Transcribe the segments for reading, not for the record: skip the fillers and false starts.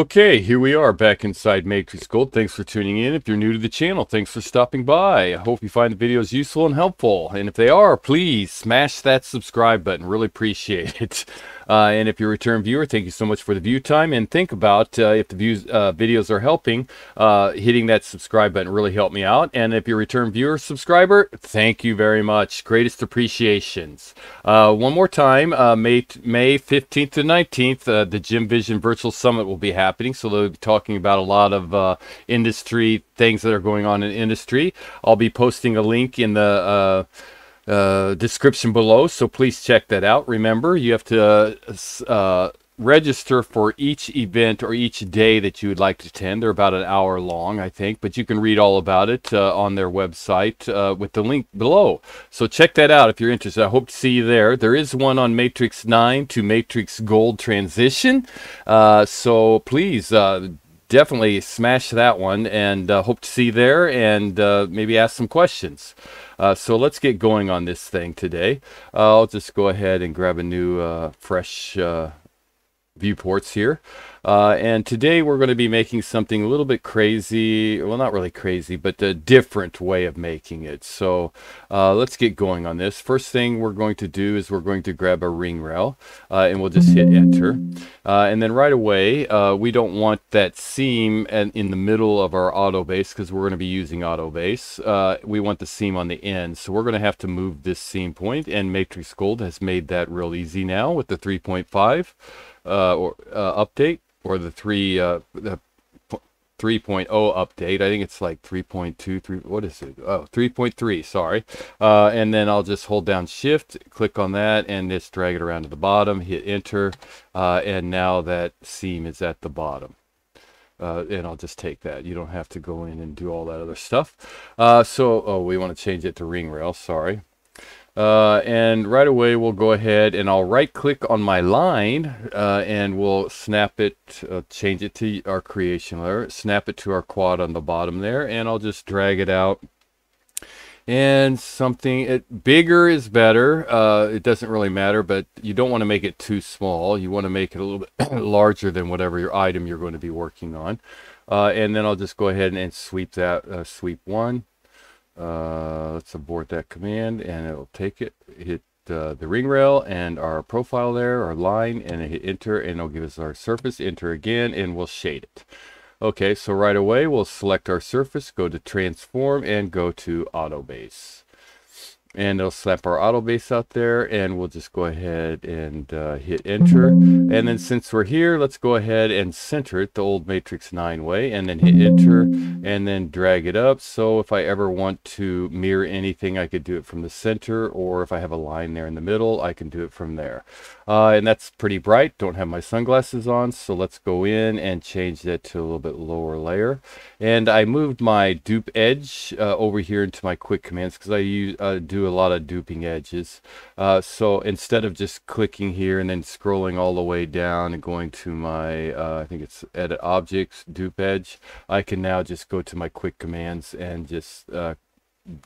Okay, here we are back inside Matrix Gold. Thanks for tuning in. If you're new to the channel, thanks for stopping by. I hope you find the videos useful and helpful. And if they are, please smash that subscribe button. Really appreciate it. And if you're a return viewer, thank you so much for the view time. And think about if the videos are helping, hitting that subscribe button really helped me out. And if you're a return viewer, subscriber, thank you very much. Greatest appreciations. One more time, May 15th to 19th, the Jim Vision Virtual Summit will be happening. So they'll be talking about a lot of industry things that are going on in industry. I'll be posting a link in the description below, so please check that out. Remember, you have to register for each event or each day that you would like to attend. They're about an hour long, I think, but you can read all about it on their website with the link below. So check that out if you're interested. I hope to see you there. There is one on Matrix 9 to Matrix Gold transition, so please definitely smash that one, and hope to see you there, and maybe ask some questions. So let's get going on this thing today. I'll just go ahead and grab a new fresh viewports here. And today we're going to be making something a little bit crazy. Well, not really crazy, but a different way of making it. So let's get going on this. First thing we're going to do is we're going to grab a ring rail and we'll just hit enter. And then right away, we don't want that seam in the middle of our auto base because we're going to be using auto base. We want the seam on the end. So we're going to have to move this seam point, and Matrix Gold has made that real easy now with the 3.5 update, or the 3.0 update. I think it's like 3.2, what is it? Oh, 3.3, sorry. And then I'll just hold down shift, click on that, and just drag it around to the bottom, hit enter, and now that seam is at the bottom. And I'll just take that. You don't have to go in and do all that other stuff. We want to change it to ring rail, sorry. And right away we'll go ahead and I'll right click on my line and we'll snap it, change it to our creation layer, snap it to our quad on the bottom there, and I'll just drag it out. And bigger is better. It doesn't really matter, but you don't want to make it too small. You want to make it a little bit larger than whatever your item you're going to be working on. And then I'll just go ahead and sweep that, sweep one. Let's abort that command, and it'll take it, hit the ring rail and our profile there, our line, and hit enter, and it'll give us our surface. Enter again, and we'll shade it. Okay, so right away we'll select our surface, go to transform, and go to auto base. And it'll slap our auto base out there, and we'll just go ahead and hit enter. And then since we're here, let's go ahead and center it the old Matrix 9 way, and then hit enter, and then drag it up. So if I ever want to mirror anything, I could do it from the center, or if I have a line there in the middle, I can do it from there. And that's pretty bright. Don't have my sunglasses on, so let's go in and change that to a little bit lower layer. And I moved my dupe edge over here into my quick commands because I do a lot of duping edges. So instead of just clicking here and then scrolling all the way down and going to my, I think it's edit objects, dupe edge, I can now just go to my quick commands and just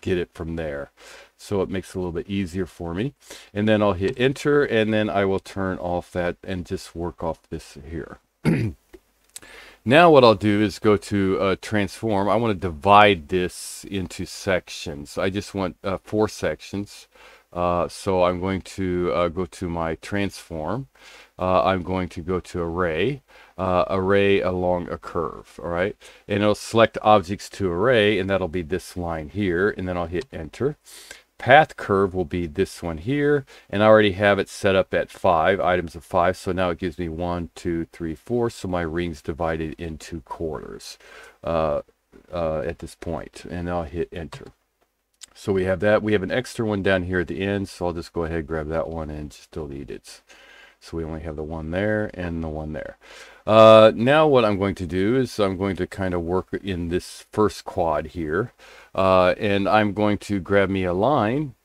get it from there. So it makes it a little bit easier for me. And then I'll hit enter, and then I will turn off that and just work off this here. Now what I'll do is go to transform. I want to divide this into sections. I just want 4 sections. So I'm going to go to my transform. I'm going to go to array, array along a curve, all right? And it'll select objects to array, and that'll be this line here, and then I'll hit enter. Path curve will be this one here, and I already have it set up at 5 items of 5, so now it gives me 1, 2, 3, 4, so my ring's divided into quarters at this point, and I'll hit enter. So we have that. We have an extra one down here at the end, so I'll just go ahead, grab that one, and just delete it. So we only have the one there and the one there. Now what I'm going to do is I'm going to kind of work in this first quad here. And I'm going to grab me a line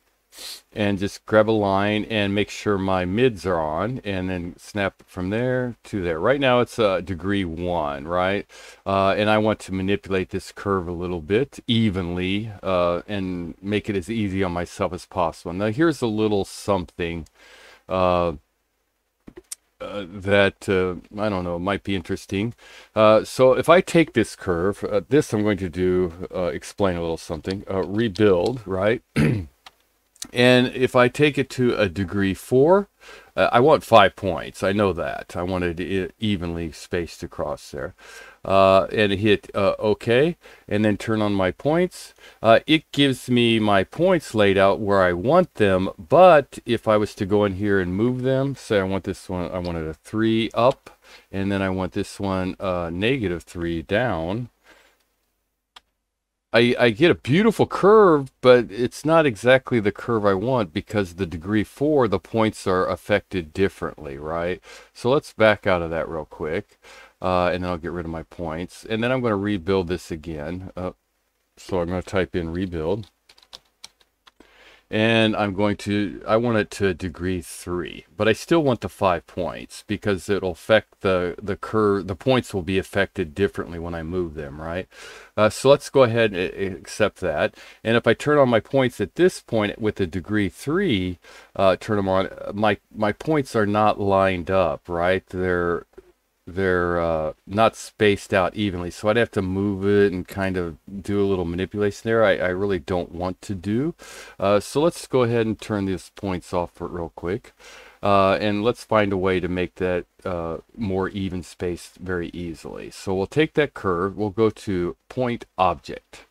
and just grab a line and make sure my mids are on, and then snap it from there to there. Right now it's degree 1, right? And I want to manipulate this curve a little bit evenly and make it as easy on myself as possible. Now here's a little something I don't know, might be interesting. So if I take this curve, this I'm going to do, explain a little something, rebuild, right? And if I take it to a degree 4, I want 5 points. I know that. I wanted it evenly spaced across there. And hit OK, and then turn on my points. It gives me my points laid out where I want them, but if I was to go in here and move them, say I want this one, I wanted a 3 up, and then I want this one -3 down, I get a beautiful curve, but it's not exactly the curve I want because the degree 4, the points are affected differently, right? So let's back out of that real quick, and then I'll get rid of my points. And then I'm going to rebuild this again. So I'm going to type in rebuild. And I want it to degree 3, but I still want the 5 points because it'll affect the curve. The points will be affected differently when I move them, right? So let's go ahead and accept that. And if I turn on my points at this point with the degree 3, turn them on, my points are not lined up, right? They're not spaced out evenly, so I'd have to move it and kind of do a little manipulation there. I really don't want to do. So let's go ahead and turn these points off real quick, and let's find a way to make that more even spaced very easily. So we'll take that curve, we'll go to point object,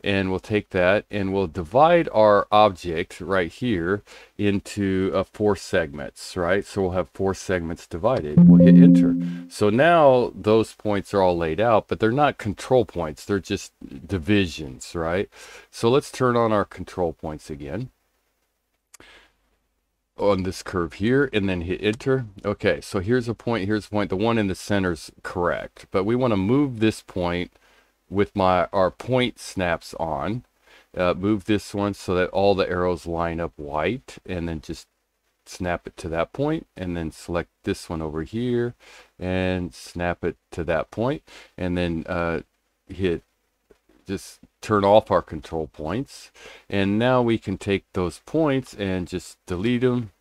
and we'll take that and we'll divide our object right here into 4 segments, right? So we'll have 4 segments divided. We'll hit enter. So now those points are all laid out, but they're not control points. They're just divisions, right? So let's turn on our control points again on this curve here and then hit enter. Okay, so here's a point, here's a point. The one in the center is correct, but we want to move this point with our point snaps on. Move this one so that all the arrows line up white, and then just snap it to that point, and then select this one over here and snap it to that point, and then just turn off our control points. And now we can take those points and just delete them,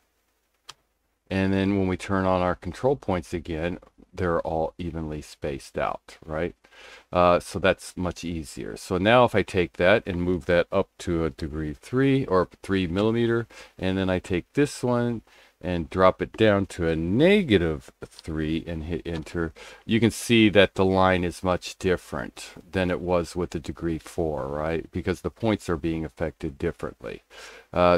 and then when we turn on our control points again, they're all evenly spaced out, right? So that's much easier. So now if I take that and move that up to a degree 3 or 3 millimeter, and then I take this one and drop it down to a -3 and hit enter, you can see that the line is much different than it was with the degree 4, right? Because the points are being affected differently.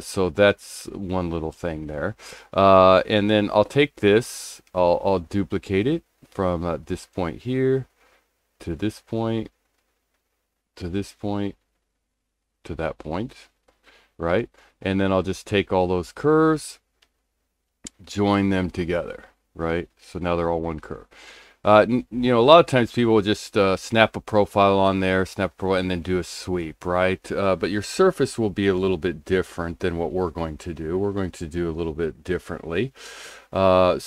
So that's one little thing there. And then I'll take this, I'll duplicate it from this point here to this point, to this point, to that point, right? And then I'll just take all those curves, join them together, right? So now they're all one curve. You know, a lot of times people will just snap a profile on there, and then do a sweep, right? But your surface will be a little bit different than what we're going to do. We're going to do a little bit differently. But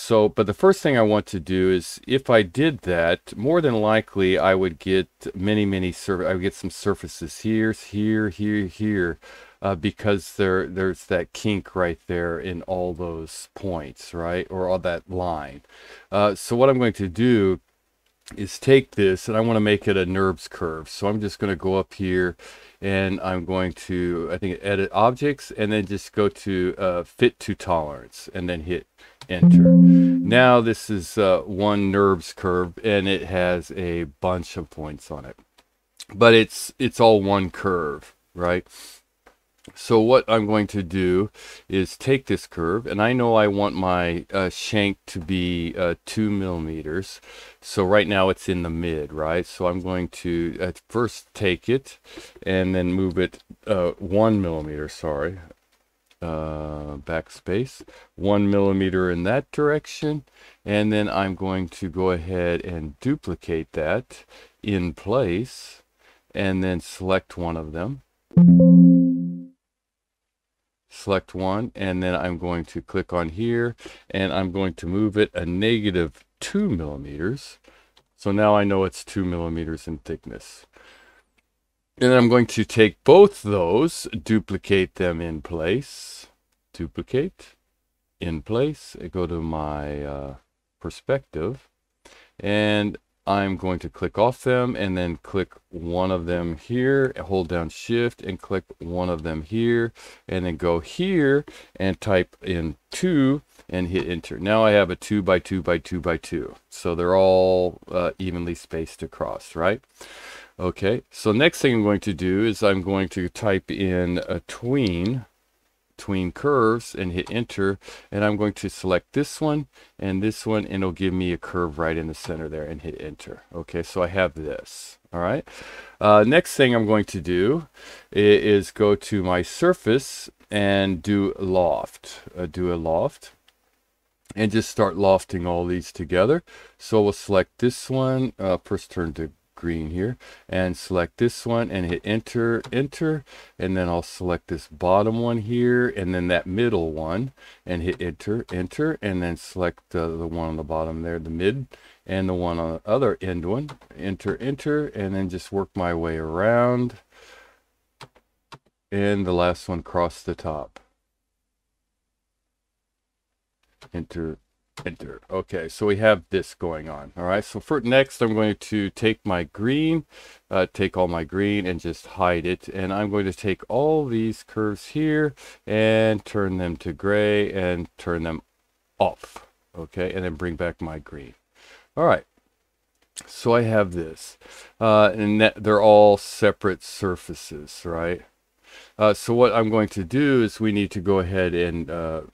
the first thing I want to do is, if I did that, more than likely I would get I would get some surfaces here, here, because there's that kink right there in all those points, right? Or all that line. So what I'm going to do is take this, and I want to make it a NURBS curve. So I'm just going to go up here, and I'm going to, I think, edit objects, and then just go to fit to tolerance, and then hit enter. Now this is one NURBS curve, and it has a bunch of points on it, but it's all one curve, right? So what I'm going to do is take this curve, and I know I want my shank to be 2 millimeters. So right now it's in the mid, right? So I'm going to first take it and then move it 1 millimeter, sorry, backspace, 1 millimeter in that direction. And then I'm going to go ahead and duplicate that in place, and then select one of them. Select one, and then I'm going to click on here, and I'm going to move it a -2 millimeters. So now I know it's 2 millimeters in thickness. And then I'm going to take both those, duplicate them in place, duplicate, in place. I go to my perspective, and I'm going to click off them and then click one of them here, hold down shift and click one of them here, and then go here and type in 2 and hit enter. Now I have a 2 by 2 by 2 by 2. So they're all evenly spaced across, right? Okay, so next thing I'm going to do is I'm going to type in a tween curves and hit enter, and I'm going to select this one, and it'll give me a curve right in the center there, and hit enter. Okay, so I have this. All right, next thing I'm going to do is go to my surface and do loft, and just start lofting all these together. So we'll select this one, first turn to green here, and select this one and hit enter, and then I'll select this bottom one here and then that middle one and hit enter, and then select the one on the bottom there, the mid, and the one on the other end one, enter, and then just work my way around, and the last one cross the top, enter. Okay, so we have this going on. All right, so for next I'm going to take my green, take all my green and just hide it, and I'm going to take all these curves here and turn them to gray and turn them off. Okay, and then bring back my green. All right, so I have this, and they're all separate surfaces, right? So what I'm going to do is we need to go ahead and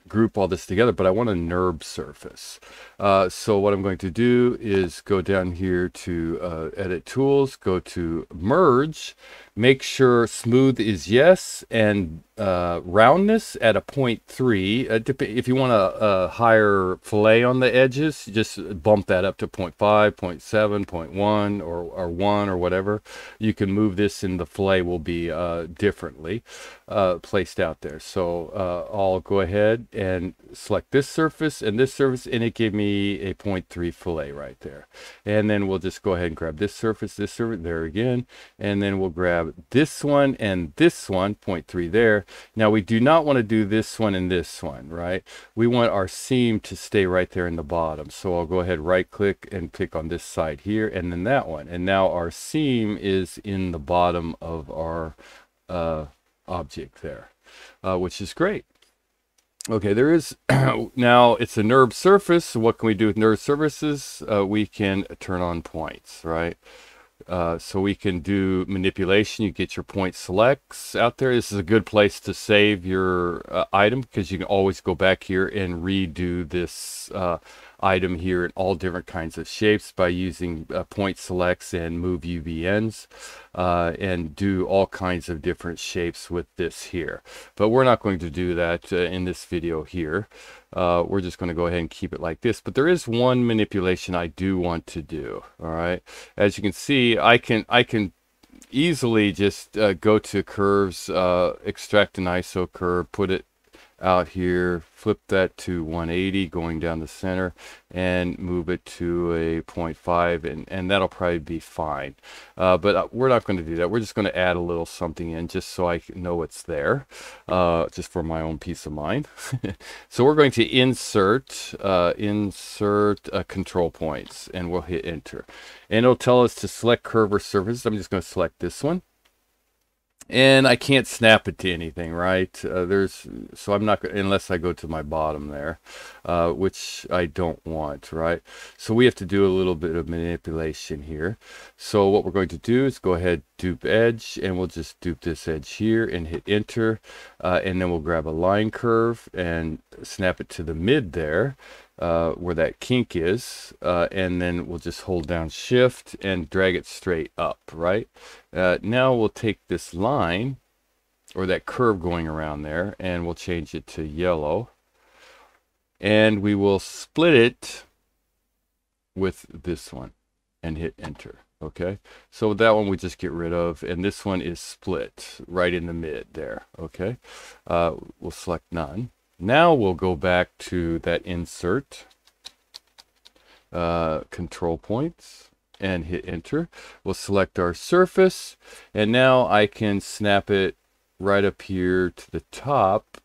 group all this together, but I want a NURB surface. So what I'm going to do is go down here to edit tools, go to merge, make sure smooth is yes, and roundness at a 0.3. If you want a higher fillet on the edges, just bump that up to 0.5, 0.7, 0.1, or 1 or whatever. You can move this and the fillet will be differently placed out there. So I'll go ahead and select this surface and this surface, and it gave me a 0.3 fillet right there. And then we'll just go ahead and grab this surface, there again, and then we'll grab this one and this one, 0.3 there. Now we do not want to do this one and this one, right? We want our seam to stay right there in the bottom. So I'll go ahead, right click and click on this side here, and then that one. And now our seam is in the bottom of our object there, which is great. Okay, there is now it's a NURB surface. So what can we do with NURB surfaces? We can turn on points, right? So we can do manipulation. You get your point selects out there. This is a good place to save your item, because you can always go back here and redo this item here in all different kinds of shapes by using point selects and move UVNs, and do all kinds of different shapes with this here. But we're not going to do that in this video here. We're just going to go ahead and keep it like this. But there is one manipulation I do want to do. All right, as you can see, I can easily just go to curves, extract an ISO curve, put it out here, flip that to 180 going down the center, and move it to a 0.5, and that'll probably be fine. But we're not going to do that. We're just going to add a little something in just so I know it's there, just for my own peace of mind. So we're going to insert control points, and we'll hit enter, and it'll tell us to select curve or surface. I'm just going to select this one. And I can't snap it to anything, right? So I'm not going, unless I go to my bottom there, which I don't want, right? So we have to do a little bit of manipulation here. So what we're going to do is go ahead, dupe edge, and we'll just dupe this edge here and hit enter. And then we'll grab a line curve and snap it to the mid there, where that kink is, and then we'll just hold down shift and drag it straight up, right? Now we'll take this line, or that curve going around there, and we'll change it to yellow, and we will split it with this one and hit enter. Okay, so that one we just get rid of, and this one is split right in the mid there. Okay, we'll select none. Now we'll go back to that insert control points and hit enter. We'll select our surface, and now I can snap it right up here to the top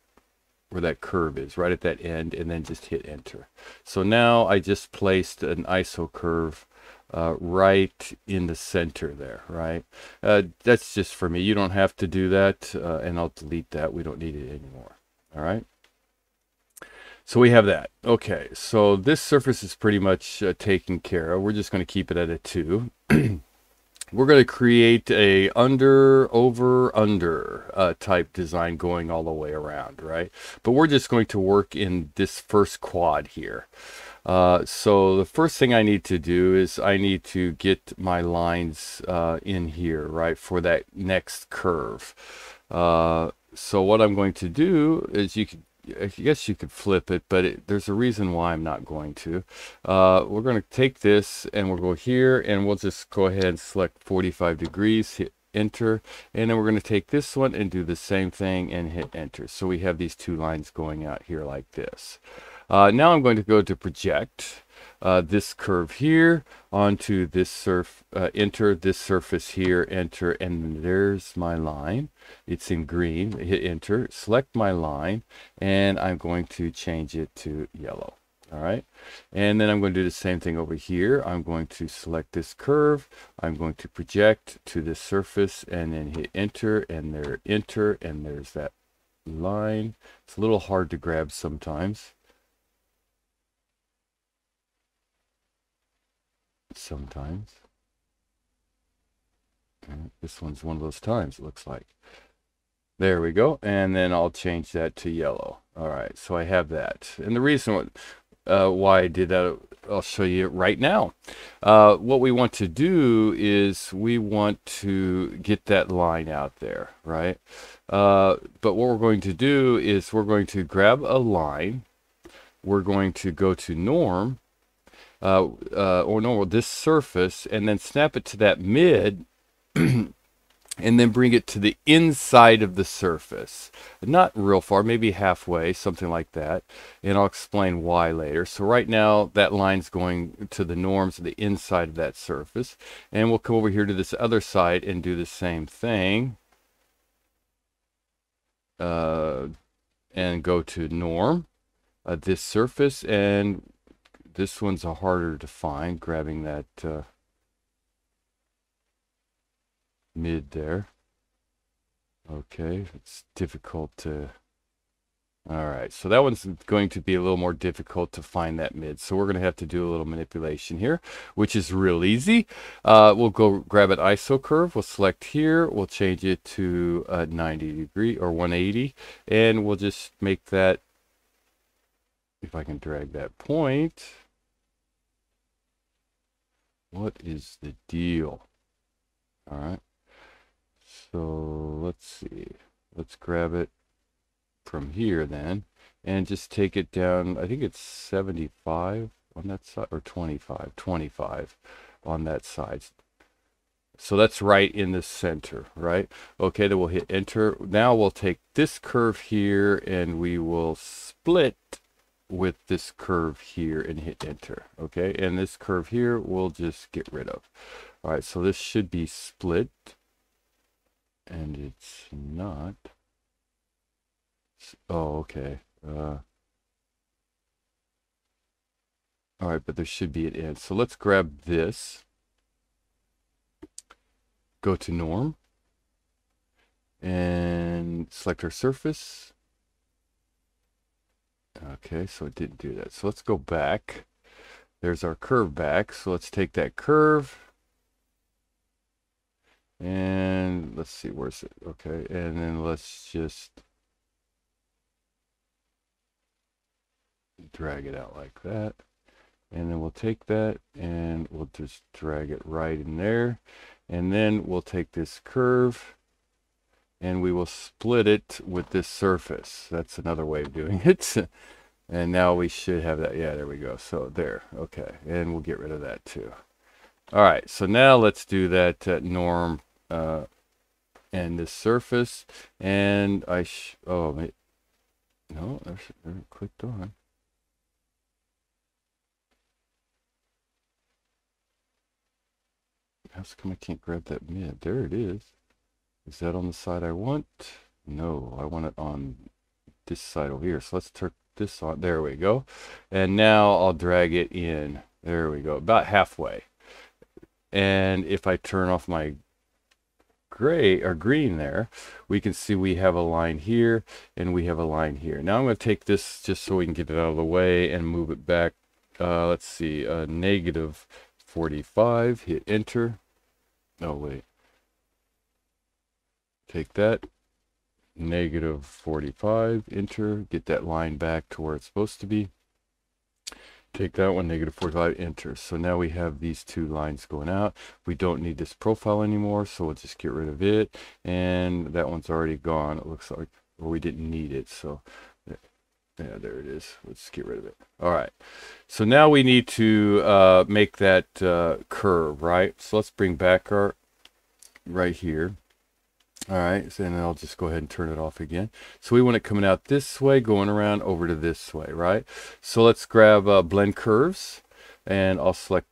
where that curve is, right at that end, and then just hit enter. So now I just placed an ISO curve right in the center there, right? That's just for me. You don't have to do that, and I'll delete that. We don't need it anymore. All right. So we have that. Okay, so this surface is pretty much taken care of. We're just going to keep it at a 2. We're going to create a under, over, under type design going all the way around, right? But we're just going to work in this first quad here. So the first thing I need to do is I need to get my lines in here, right, for that next curve. So what I'm going to do is I guess you could flip it, but there's a reason why I'm not going to. We're going to take this and we'll go here and we'll just go ahead and select 45 degrees, hit enter, and then we're going to take this one and do the same thing and hit enter. So we have these 2 lines going out here like this. Now I'm going to go to project this curve here onto this enter this surface here, enter, and there's my line. It's in green. Hit enter, select my line, and I'm going to change it to yellow. All right, and then I'm going to do the same thing over here. I'm going to select this curve. I'm going to project to this surface and then hit enter, and there, enter, and there's that line. It's a little hard to grab sometimes. This one's one of those times, it looks like. There we go, and then I'll change that to yellow. All right, so I have that, and the reason why I did that, I'll show you right now. What we want to do is we want to get that line out there, right? But what we're going to do is we're going to grab a line. We're going to go to norm, or normal, this surface, and then snap it to that mid and then bring it to the inside of the surface, not real far, maybe halfway, something like that, and I'll explain why later. So right now that line's going to the norms of the inside of that surface, and we'll come over here to this other side and do the same thing, and go to norm, this surface, and this one's harder to find, grabbing that mid there. Okay, it's difficult to... All right, so that one's going to be a little more difficult to find that mid. So we're going to have to do a little manipulation here, which is real easy. We'll go grab an ISO curve. We'll select here. We'll change it to 90 degree or 180. And we'll just make that, if I can drag that point... What is the deal? All right, so let's see. Let's grab it from here then and just take it down. I think it's 75 on that side, or 25 on that side. So that's right in the center, right? Okay, then we'll hit enter. Now we'll take this curve here and we will split with this curve here and hit enter. Okay, and this curve here we'll just get rid of. All right, so this should be split, and it's not. Oh, okay. All right, but there should be an end. So let's grab this, go to norm, and select our surface. Okay, so it didn't do that. So let's go back. There's our curve back. So let's take that curve. And let's see, where's it? Okay, and then let's just drag it out like that. And then we'll take that and we'll just drag it right in there. And then we'll take this curve and we will split it with this surface. That's another way of doing it. And now we should have that. Yeah, there we go. So there. Okay. And we'll get rid of that too. All right. So now let's do that norm and this surface. And no, they're clicked on. How come I can't grab that mid? There it is. Is that on the side I want? No, I want it on this side over here. So let's turn this on. There we go. And now I'll drag it in. There we go. About halfway. And if I turn off my gray or green there, we can see we have a line here and we have a line here. Now I'm going to take this just so we can get it out of the way and move it back. Let's see, negative 45, hit enter. Oh wait, take that, negative 45, enter, get that line back to where it's supposed to be. Take that one, negative 45, enter. So now we have these two lines going out. We don't need this profile anymore, so we'll just get rid of it. And that one's already gone, it looks like, or we didn't need it. So yeah, there it is. Let's get rid of it. All right. So now we need to make that curve, right? So let's bring back our right here. All right. So then I'll just go ahead and turn it off again. So we want it coming out this way, going around over to this way, right? So let's grab blend curves, and I'll select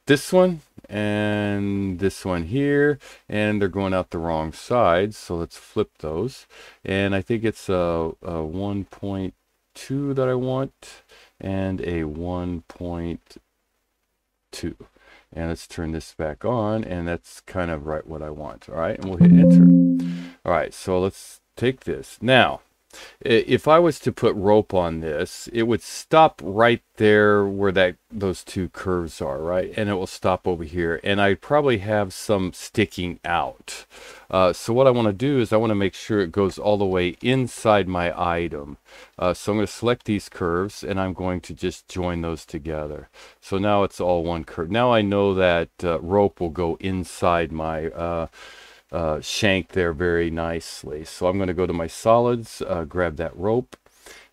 this one and this one here, and they're going out the wrong side. So let's flip those. And I think it's a 1.2 that I want and a 1.2, and let's turn this back on, and that's kind of right what I want. All right, and we'll hit enter. All right, so let's take this now. If I was to put rope on this, it would stop right there where those two curves are, right? And it will stop over here. And I probably have some sticking out. So what I want to do is I want to make sure it goes all the way inside my item. So I'm going to select these curves, and I'm going to just join those together. So now it's all one curve. Now I know that rope will go inside my shank there very nicely. So I'm going to go to my solids, grab that rope,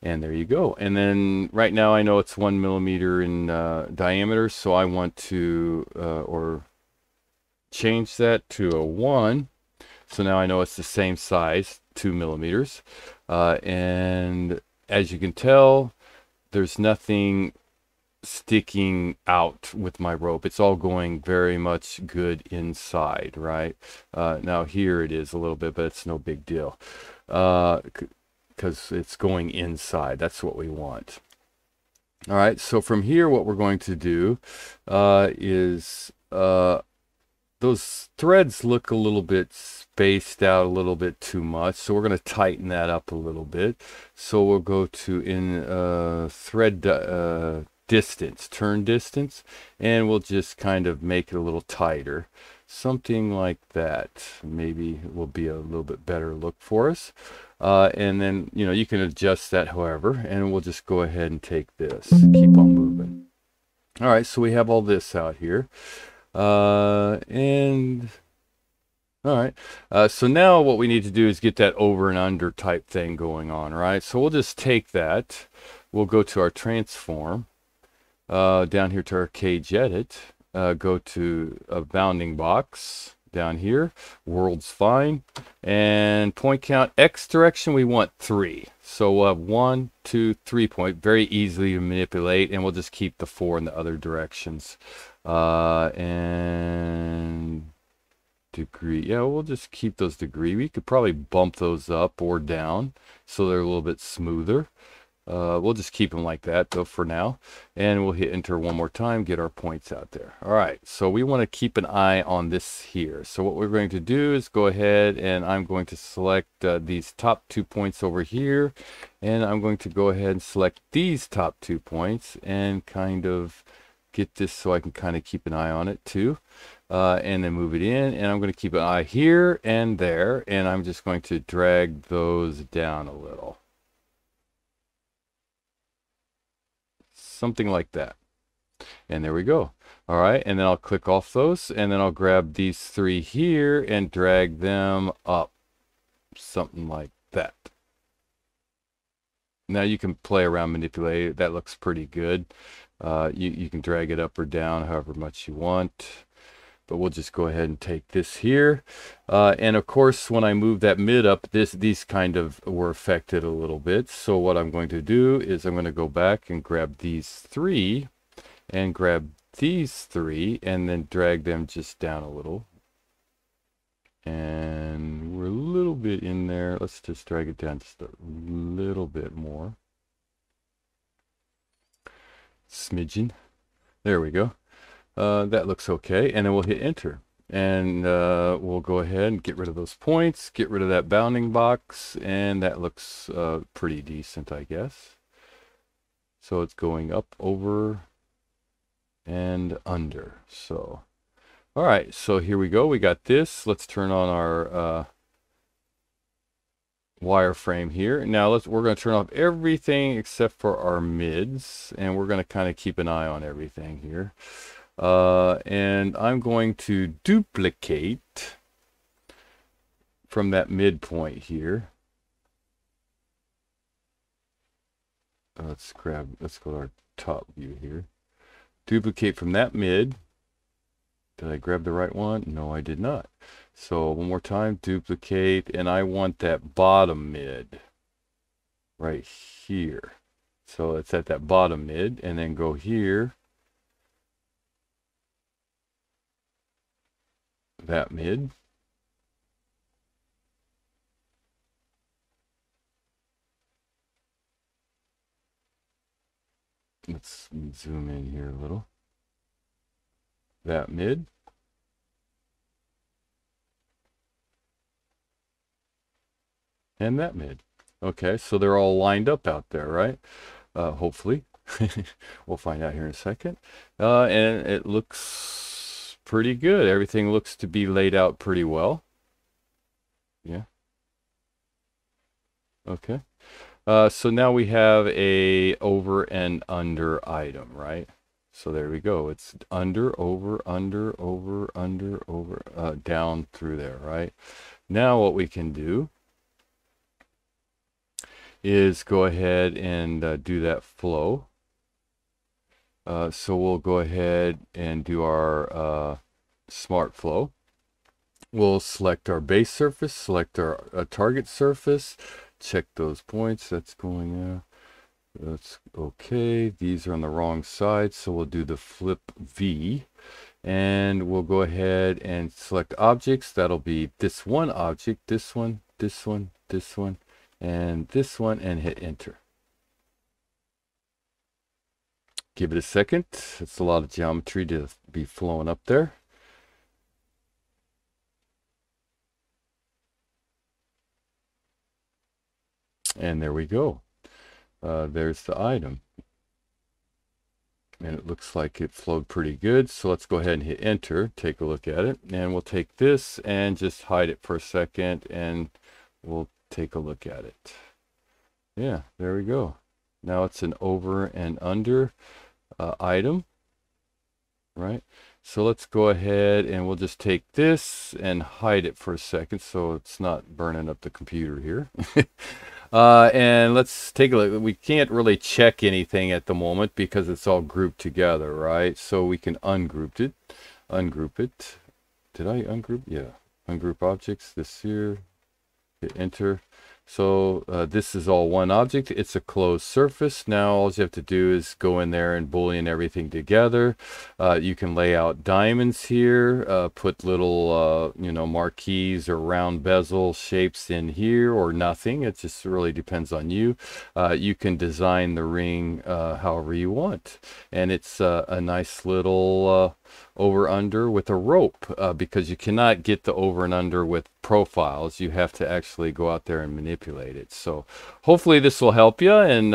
and there you go. And then right now I know it's 1 millimeter in diameter, so I want to or change that to a 1. So now I know it's the same size, 2 millimeters. And as you can tell, there's nothing sticking out with my rope. It's all going very much good inside, right? Now here it is a little bit, but it's no big deal because it's going inside. That's what we want. All right, so from here what we're going to do is those threads look a little bit spaced out, a little bit too much, so we're going to tighten that up a little bit. So we'll go to thread distance, turn distance, and we'll just kind of make it a little tighter, something like that. Maybe it will be a little bit better look for us. And then, you know, you can adjust that however, and we'll just go ahead and take this, keep on moving. All right, so we have all this out here. And all right, so now what we need to do is get that over and under type thing going on, right? So we'll just take that, we'll go to our transform, down here to our cage edit, go to a bounding box down here, world's fine, and point count X direction we want 3. So we'll have 1, 2, 3 point, very easily to manipulate, and we'll just keep the 4 in the other directions. And degree, yeah, we'll just keep those degree. We could probably bump those up or down so they're a little bit smoother. We'll just keep them like that though for now, and we'll hit enter one more time, get our points out there. All right, so we want to keep an eye on this here. So what we're going to do is go ahead, and I'm going to select these top 2 points over here, and I'm going to go ahead and select these top 2 points and kind of get this so I can kind of keep an eye on it too, and then move it in, and I'm going to keep an eye here and there, and I'm just going to drag those down a little. Something like that, and there we go. All right, and then I'll click off those, and then I'll grab these 3 here and drag them up, something like that. Now you can play around, manipulate it. That looks pretty good. You can drag it up or down however much you want, but we'll just go ahead and take this here, and of course when I move that mid up, these kind of were affected a little bit. So what I'm going to do is I'm going to go back and grab these 3 and grab these 3 and then drag them just down a little, and we're a little bit in there. Let's just drag it down just a little bit more. Smidgen. There we go. That looks okay. And then we'll hit enter. And we'll go ahead and get rid of those points, get rid of that bounding box, and that looks pretty decent, I guess. So it's going up, over, and under. So, all right, so here we go. We got this. Let's turn on our wireframe here. Now we're going to turn off everything except for our mids, and we're going to kind of keep an eye on everything here. And I'm going to duplicate from that midpoint here. Let's go to our top view here. Duplicate from that mid. Did I grab the right one? No, I did not. So one more time, duplicate, and I want that bottom mid right here. So it's at that bottom mid, and then go here. That mid. Let's zoom in here a little. That mid. And that mid. Okay, so they're all lined up out there, right? Hopefully. We'll find out here in a second. And it looks pretty good. Everything looks to be laid out pretty well. Yeah. Okay. So now we have a over and under item, right? So there we go. It's under, over, under, over, under, over, down through there, right? Now what we can do is go ahead and do that flow. So we'll go ahead and do our smart flow. We'll select our base surface, select our target surface, check those points. That's going that's okay. These are on the wrong side, so we'll do the flip V, and we'll go ahead and select objects. That'll be this one object, this one, this one, this one, and this one, and hit enter. Give it a second. It's a lot of geometry to be flowing up there. And there we go. There's the item. And it looks like it flowed pretty good. So let's go ahead and hit enter, take a look at it. And we'll take this and just hide it for a second, and we'll take a look at it. Yeah, there we go. Now it's an over and under item, right? So let's go ahead and we'll just take this and hide it for a second so it's not burning up the computer here. And let's take a look. We can't really check anything at the moment because it's all grouped together, right? So we can ungroup it. Did I ungroup? Yeah. Ungroup objects, this here, hit enter. So this is all one object. It's a closed surface. Now all you have to do is go in there and boolean everything together. You can lay out diamonds here, put little marquees or round bezel shapes in here, or nothing. It just really depends on you. You can design the ring however you want, and it's a nice little over under with a rope, because you cannot get the over and under with profiles. You have to actually go out there and manipulate it. So hopefully this will help you in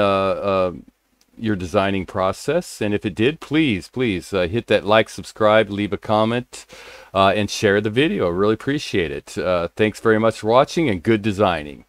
your designing process, and if it did, please hit that like, subscribe, leave a comment, and share the video. Really appreciate it. Thanks very much for watching, and good designing.